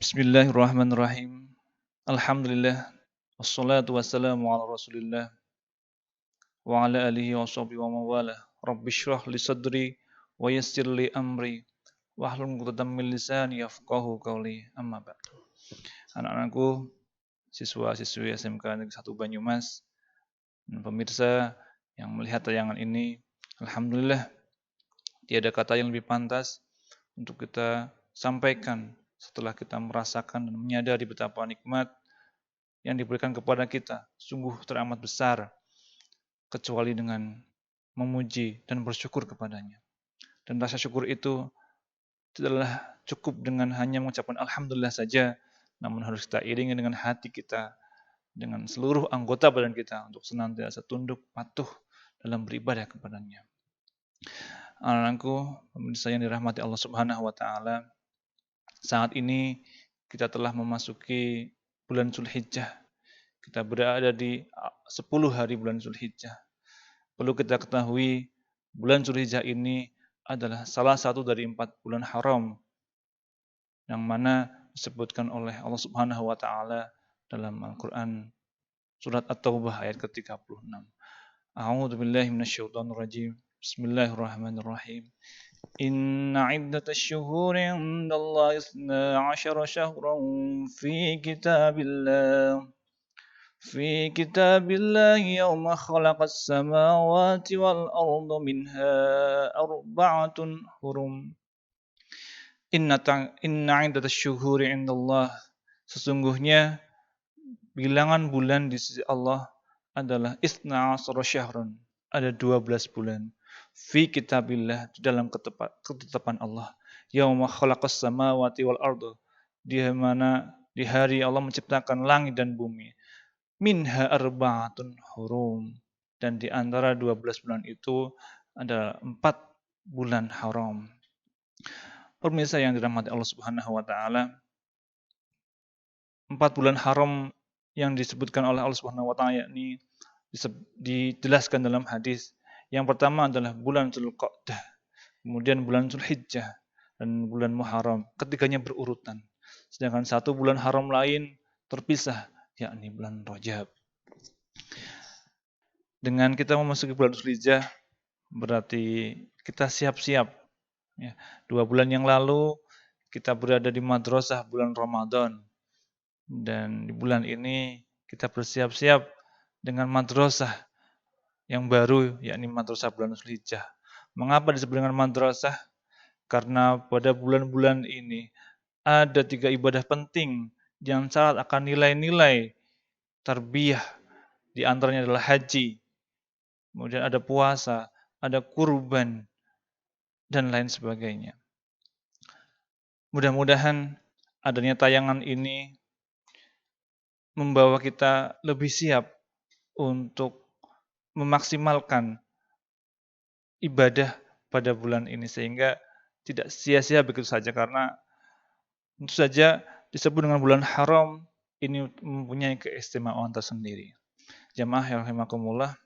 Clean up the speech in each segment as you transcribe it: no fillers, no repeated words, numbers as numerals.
Bismillahirrahmanirrahim. Alhamdulillah. Wassalatu wassalamu ala rasulillah wa ala alihi wa sahbihi wa mawala. Rabbi shrah li sadri wa yassir li amri wahlul 'uqdatam min lisani yafqahu qawli. Amma ba'd. Anak-anakku, siswa-siswi SMK Negeri 1 Banyumas, dan pemirsa yang melihat tayangan ini, alhamdulillah tiada kata yang lebih pantas untuk kita sampaikan setelah kita merasakan dan menyadari betapa nikmat yang diberikan kepada kita sungguh teramat besar, kecuali dengan memuji dan bersyukur kepadanya. Dan rasa syukur itu tidaklah cukup dengan hanya mengucapkan alhamdulillah saja, namun harus kita iringi dengan hati kita, dengan seluruh anggota badan kita untuk senantiasa tunduk patuh dalam beribadah kepadanya. Anak-anakku, pemirsa yang dirahmati Allah Subhanahu wa taala, saat ini kita telah memasuki bulan Zulhijjah. Kita berada di 10 hari bulan Zulhijjah. Perlu kita ketahui, bulan Zulhijjah ini adalah salah satu dari 4 bulan haram yang mana disebutkan oleh Allah Subhanahu wa taala dalam Al-Qur'an surat At-Taubah ayat ke-36. A'udzu billahi minasyaitonir rajim. Bismillahirrahmanirrahim. Inna 'iddatash syuhuri 'indallahi 12 syahran fi kitabillah في كتاب الله يوم خلق السماوات والأرض منها أربعة حرم Inna 'iddatasy syuhuri 'indallah. Sesungguhnya bilangan bulan di sisi Allah adalah 12 syahran, ada 12 bulan. Fi kitabillah, di dalam ketetapan Allah. Yauma khalaqas samawati wal arda, di mana di hari Allah menciptakan langit dan bumi. Minha arba'atun hurum, dan di antara 12 bulan itu ada 4 bulan haram. Pemirsa yang dirahmati Allah Subhanahu wa taala, 4 bulan haram yang disebutkan oleh Allah Subhanahu wa taala yakni dijelaskan dalam hadis. Yang pertama adalah bulan Dzulqa'dah, kemudian bulan Dzulhijjah, dan bulan Muharram. Ketiganya berurutan. Sedangkan satu bulan haram lain terpisah, yakni bulan Rajab. Dengan kita memasuki bulan Dzulhijjah, berarti kita siap-siap. Ya, 2 bulan yang lalu kita berada di madrasah bulan Ramadan, dan di bulan ini kita bersiap-siap dengan madrasah yang baru, yakni madrasah bulan Dzulhijjah. Mengapa disebut dengan madrasah? Karena pada bulan-bulan ini ada 3 ibadah penting yang syarat akan nilai-nilai tarbiyah. Di antaranya adalah haji, kemudian ada puasa, ada kurban, dan lain sebagainya. Mudah-mudahan adanya tayangan ini membawa kita lebih siap untuk memaksimalkan ibadah pada bulan ini, sehingga tidak sia-sia begitu saja, karena tentu saja disebut dengan bulan haram, ini mempunyai keistimewaan tersendiri. Jamaah yang rahimakumullah,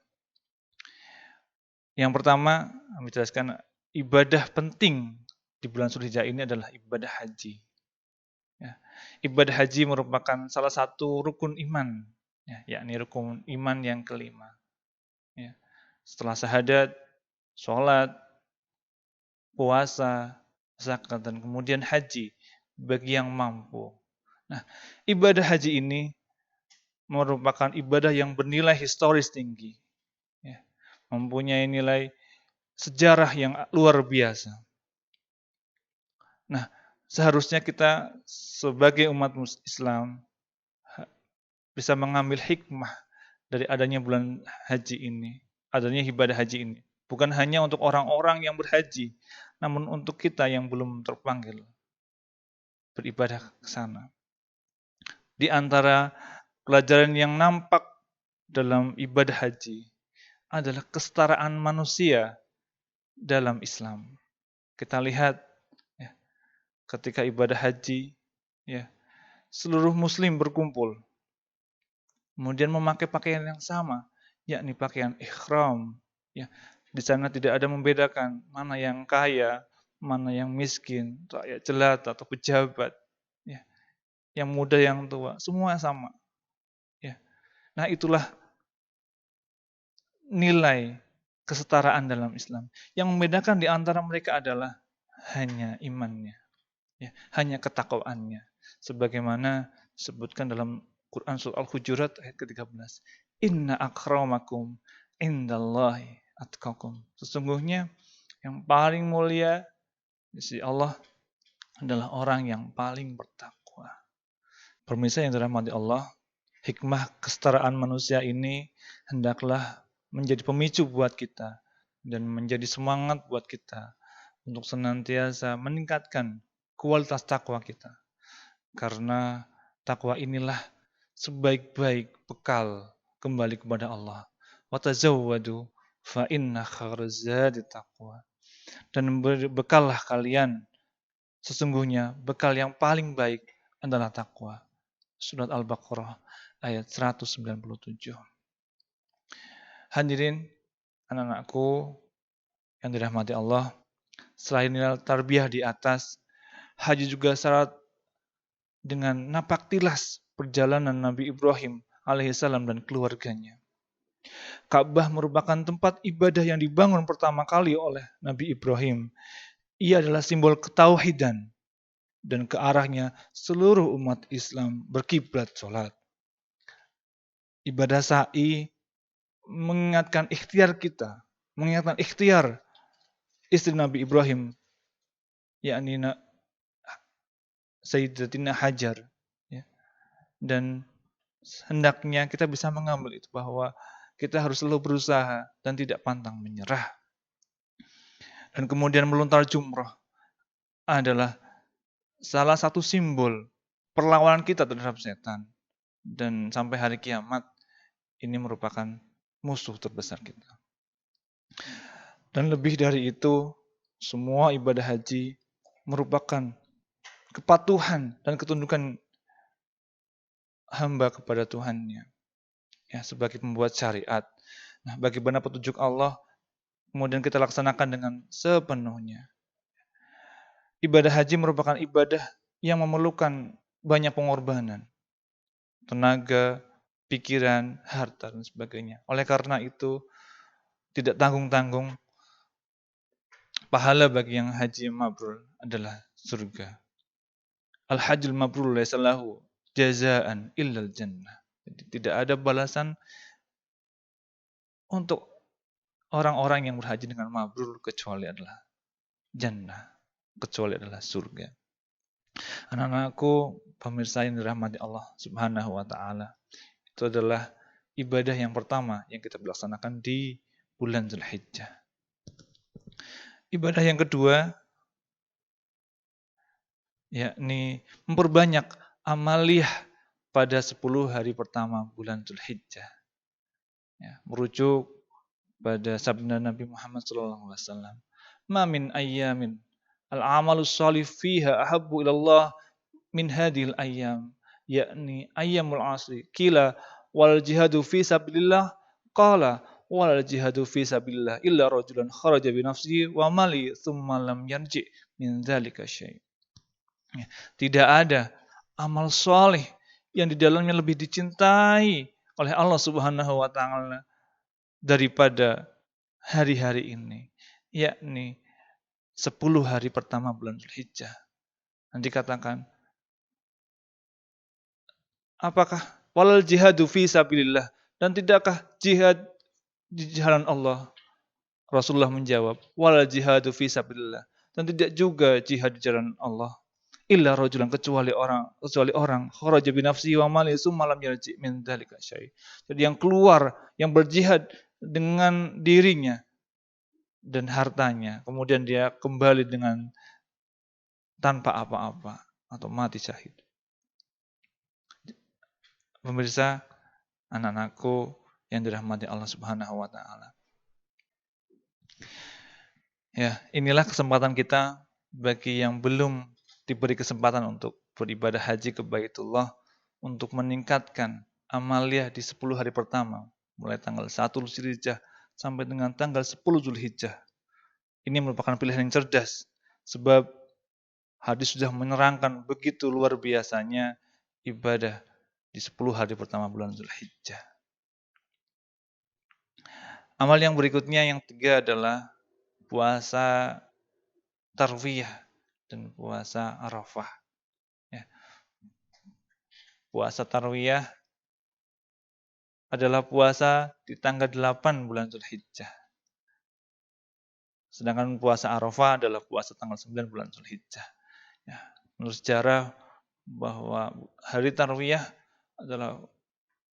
yang pertama kami jelaskan ibadah penting di bulan Dzulhijjah ini adalah ibadah haji. Ya. Ibadah haji merupakan salah satu rukun iman, ya, yakni rukun iman yang kelima. Ya. Setelah syahadat, sholat, puasa, zakat, dan kemudian haji bagi yang mampu. Nah, ibadah haji ini merupakan ibadah yang bernilai historis tinggi, ya, mempunyai nilai sejarah yang luar biasa. Nah, seharusnya kita sebagai umat Islam bisa mengambil hikmah dari adanya bulan haji ini, adanya ibadah haji ini. Bukan hanya untuk orang-orang yang berhaji, namun untuk kita yang belum terpanggil beribadah ke sana. Di antara pelajaran yang nampak dalam ibadah haji adalah kesetaraan manusia dalam Islam. Kita lihat ya, ketika ibadah haji, ya, seluruh muslim berkumpul, kemudian memakai pakaian yang sama, yakni pakaian ihram. Ya, di sana tidak ada membedakan mana yang kaya, mana yang miskin, rakyat jelata atau pejabat. Ya, yang muda, yang tua, semua sama. Ya. Nah, itulah nilai kesetaraan dalam Islam. Yang membedakan di antara mereka adalah hanya imannya, ya, hanya ketakwaannya. Sebagaimana disebutkan dalam Quran surah Al-Hujurat ayat ke-13. Inna akramakum indallahi atqakum. Sesungguhnya yang paling mulia di sisi Allah adalah orang yang paling bertakwa. Pemirsa yang dirahmati Allah, hikmah kesetaraan manusia ini hendaklah menjadi pemicu buat kita dan menjadi semangat buat kita untuk senantiasa meningkatkan kualitas takwa kita. Karena takwa inilah sebaik-baik bekal kembali kepada Allah. Watazawwadu fa inna khairaz zadi taqwa. Dan berbekallah kalian, sesungguhnya bekal yang paling baik adalah takwa. Surat Al-Baqarah ayat 197. Hadirin anak-anakku yang dirahmati Allah, selain nilai tarbiyah di atas, haji juga syarat dengan napak tilas perjalanan Nabi Ibrahim alaihissalam dan keluarganya. Ka'bah merupakan tempat ibadah yang dibangun pertama kali oleh Nabi Ibrahim. Ia adalah simbol ketauhidan dan ke arahnya seluruh umat Islam berkiblat sholat. Ibadah sa'i mengingatkan ikhtiar kita, mengingatkan ikhtiar istri Nabi Ibrahim, yakni Sayyidatina Hajar. Ya. Dan hendaknya kita bisa mengambil itu, bahwa kita harus selalu berusaha dan tidak pantang menyerah. Dan kemudian melontar jumrah adalah salah satu simbol perlawanan kita terhadap setan. Dan sampai hari kiamat, ini merupakan musuh terbesar kita. Dan lebih dari itu, semua ibadah haji merupakan kepatuhan dan ketundukan hamba kepada Tuhannya, ya, sebagai pembuat syariat. Nah, bagaimana petunjuk Allah kemudian kita laksanakan dengan sepenuhnya. Ibadah haji merupakan ibadah yang memerlukan banyak pengorbanan, tenaga, pikiran, harta, dan sebagainya. Oleh karena itu, tidak tanggung-tanggung, pahala bagi yang haji mabrur adalah surga. Al-hajjul mabrur laisa lahu jazaan illal jannah. Jadi tidak ada balasan untuk orang-orang yang berhaji dengan mabrur kecuali adalah jannah, kecuali adalah surga. Anak-anakku, pemirsa yang dirahmati Allah Subhanahu wa taala, itu adalah ibadah yang pertama yang kita laksanakan di bulan Dzulhijjah. Ibadah yang kedua, yakni memperbanyak amaliyah pada 10 hari pertama bulan Dzulhijjah. Ya, merujuk pada sabda Nabi Muhammad SAW. Ma min ayyamin al-amalus shalih fiha ahabbu ilallah min hadhil ayyam, yakni ayyamul asri. Qila wal jihadu fi sabilillah, qala wal jihadu fi sabilillah illa rajulan kharaja bi nafsihi wa mali thumma lam yarji min dzalika syai'. Tidak ada amal soleh yang di dalamnya lebih dicintai oleh Allah Subhanahu wa taala daripada hari-hari ini, yakni 10 hari pertama bulan Dzulhijjah. Nanti katakan, apakah walal jihadu fi sabilillah, dan tidakkah jihad di jalan Allah? Rasulullah menjawab, walal jihadu fi sabilillah, dan tidak juga jihad di jalan Allah. Illa rajulan, kecuali orang kharaja bi nafsihi wa mali summa lam yarji min dzalika syai'. Jadi yang keluar, yang berjihad dengan dirinya dan hartanya, kemudian dia kembali dengan tanpa apa-apa atau mati syahid. Pemirsa, anak-anakku yang dirahmati Allah Subhanahu wa taala. Ya, inilah kesempatan kita bagi yang belum diberi kesempatan untuk beribadah haji ke Baitullah, untuk meningkatkan amaliyah di 10 hari pertama, mulai tanggal 1 Dzulhijjah sampai dengan tanggal 10 Dzulhijjah. Ini merupakan pilihan yang cerdas, sebab hadis sudah menerangkan begitu luar biasanya ibadah di 10 hari pertama bulan Zulhijjah. Amal yang berikutnya yang ketiga adalah puasa tarwiyah dan puasa Arafah. Ya. Puasa tarwiyah adalah puasa di tanggal 8 bulan Zulhijjah. Sedangkan puasa Arafah adalah puasa tanggal 9 bulan Zulhijjah. Ya. Menurut sejarah bahwa hari tarwiyah adalah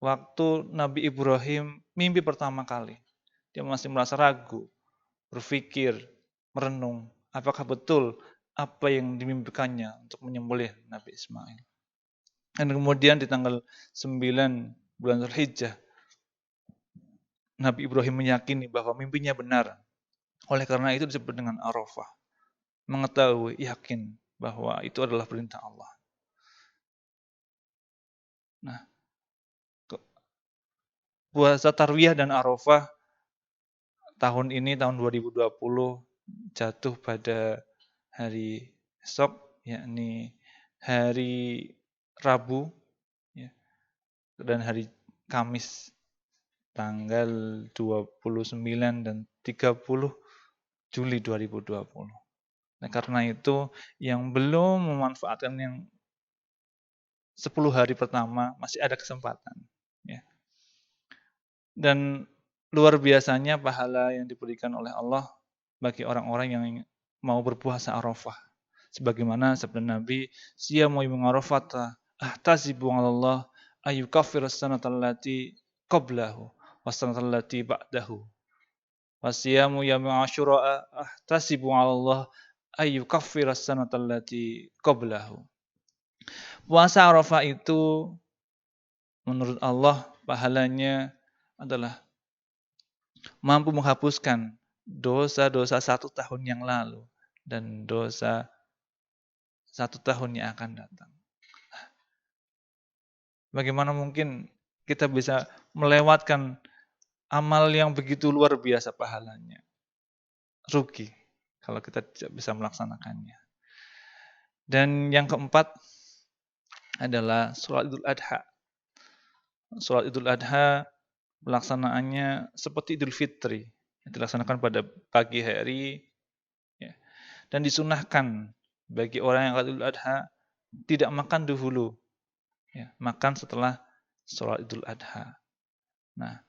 waktu Nabi Ibrahim mimpi pertama kali. Dia masih merasa ragu, berpikir, merenung, apakah betul apa yang dimimpikannya untuk menyembelih Nabi Ismail. Dan kemudian di tanggal 9 bulan Zulhijjah, Nabi Ibrahim meyakini bahwa mimpinya benar. Oleh karena itu disebut dengan Arafah. Mengetahui, yakin bahwa itu adalah perintah Allah. Nah, puasa Tarwiyah dan Arafah tahun ini, tahun 2020, jatuh pada hari esok, yakni hari Rabu, ya, dan hari Kamis, tanggal 29 dan 30 Juli 2020. Nah, karena itu yang belum memanfaatkan yang 10 hari pertama masih ada kesempatan. Ya. Dan luar biasanya pahala yang diberikan oleh Allah bagi orang-orang yang mau berpuasa Arafah. Sebagaimana sabda Nabi, "Siyamu yawmi Arafata ahtasibu 'ala Allah ayyukaffira as-sanata allati qablahu was-sanata allati ba'dahu. Wasiyamu yawmi Asyura ahtasibu 'ala Allah ayyukaffira as-sanata allati qablahu." Puasa Arafah itu menurut Allah pahalanya adalah mampu menghapuskan dosa-dosa 1 tahun yang lalu dan dosa 1 tahun yang akan datang. Bagaimana mungkin kita bisa melewatkan amal yang begitu luar biasa pahalanya? Rugi kalau kita tidak bisa melaksanakannya. Dan yang keempat adalah sholat Idul Adha. Sholat Idul Adha pelaksanaannya seperti Idul Fitri, yang dilaksanakan pada pagi hari, ya. Dan disunahkan bagi orang yang Idul Adha tidak makan dahulu, ya, makan setelah sholat Idul Adha. Nah,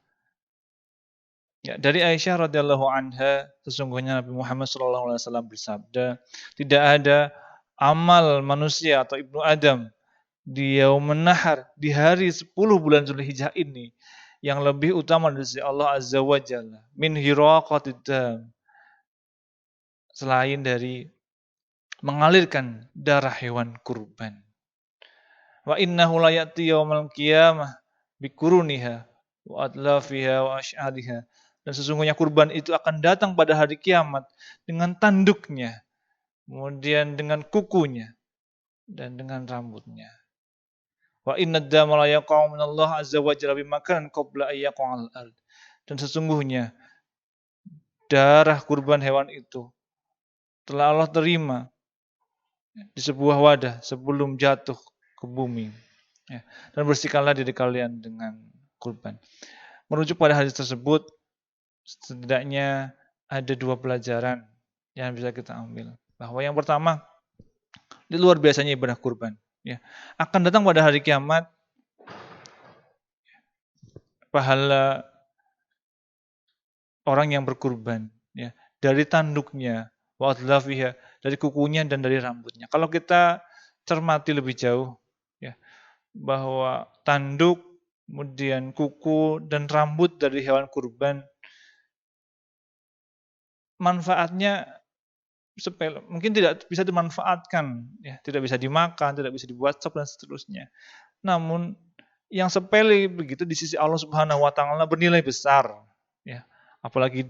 ya, dari Aisyah radhiyallahu anha, sesungguhnya Nabi Muhammad SAW bersabda, tidak ada amal manusia atau ibnu Adam di Yaumun Nahar, di hari 10 bulan Zulhijjah ini, yang lebih utama dari sisi Allah Azza wa Jalla min hiraqatid dam, selain dari mengalirkan darah hewan kurban. Wa innahu la ya'ti yaumal qiyamah bikuruniha wa adlafiha wa asy'ariha. Dan sesungguhnya kurban itu akan datang pada hari kiamat dengan tanduknya, kemudian dengan kukunya, dan dengan rambutnya. Wa inna ad-dama la yaqa'u min Allah azza wa jalla bimakan qabla ay yaqa'al ard. Dan sesungguhnya darah kurban hewan itu telah Allah terima di sebuah wadah sebelum jatuh ke bumi. Ya. Dan bersihkanlah diri kalian dengan kurban. Merujuk pada hadis tersebut, setidaknya ada 2 pelajaran yang bisa kita ambil. Bahwa yang pertama, di luar biasanya ibadah kurban. Ya. Akan datang pada hari kiamat pahala orang yang berkurban, ya, dari tanduknya, wa adlafiha, dari kukunya dan dari rambutnya. Kalau kita cermati lebih jauh, ya, bahwa tanduk, kemudian kuku dan rambut dari hewan kurban manfaatnya sepele, mungkin tidak bisa dimanfaatkan, ya, tidak bisa dimakan, tidak bisa dibuat sop dan seterusnya. Namun yang sepele begitu di sisi Allah Subhanahu wa taala bernilai besar, ya. Apalagi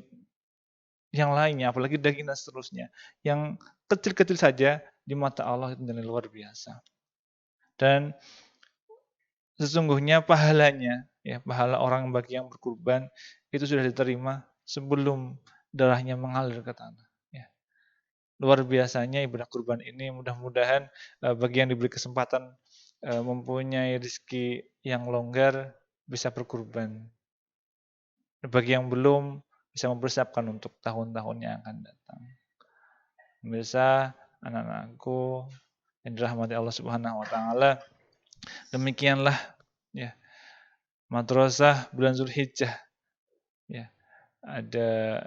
yang lainnya, apalagi daging dan seterusnya. Yang kecil-kecil saja di mata Allah itu nilai luar biasa. Dan sesungguhnya pahalanya, ya, pahala orang bagi yang berkurban itu sudah diterima sebelum darahnya mengalir ke tanah. Ya. Luar biasanya ibadah kurban ini, mudah-mudahan bagi yang diberi kesempatan mempunyai rezeki yang longgar bisa berkurban. Bagi yang belum bisa mempersiapkan untuk tahun-tahun yang akan datang. Pemirsa, anak-anakku yang dirahmati Allah Subhanahu wa taala, demikianlah ya madrasah bulan Zulhijjah ya. Ada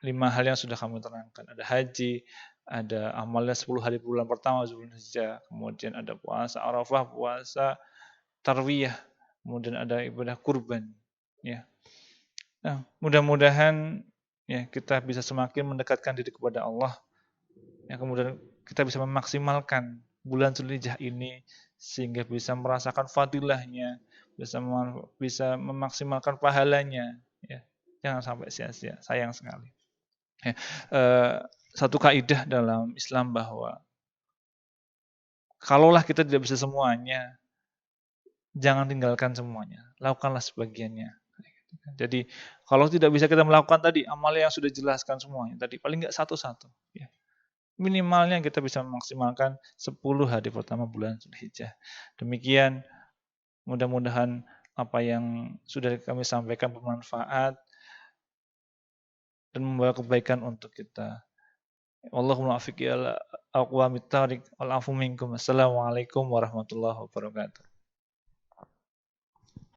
5 hal yang sudah kami terangkan. Ada haji, ada amalnya 10 hari bulan pertama Zulhijjah, kemudian ada puasa Arafah, puasa Tarwiyah, kemudian ada ibadah kurban ya. Nah, mudah-mudahan ya kita bisa semakin mendekatkan diri kepada Allah. Ya, kemudian kita bisa memaksimalkan bulan Zulhijjah ini sehingga bisa merasakan fadilahnya, bisa memaksimalkan pahalanya ya. Jangan sampai sia-sia, sayang sekali. Ya, satu kaidah dalam Islam bahwa kalaulah kita tidak bisa semuanya, jangan tinggalkan semuanya, lakukanlah sebagiannya. Jadi kalau tidak bisa kita melakukan tadi amal yang sudah jelaskan semuanya tadi, paling nggak satu-satu. Ya. Minimalnya kita bisa memaksimalkan 10 hari pertama bulan Zulhijjah. Demikian, mudah-mudahan apa yang sudah kami sampaikan bermanfaat dan membawa kebaikan untuk kita. Wallahul muwaffiq ila aqwamit thoriq wal afu minkum. Assalamualaikum warahmatullahi wabarakatuh.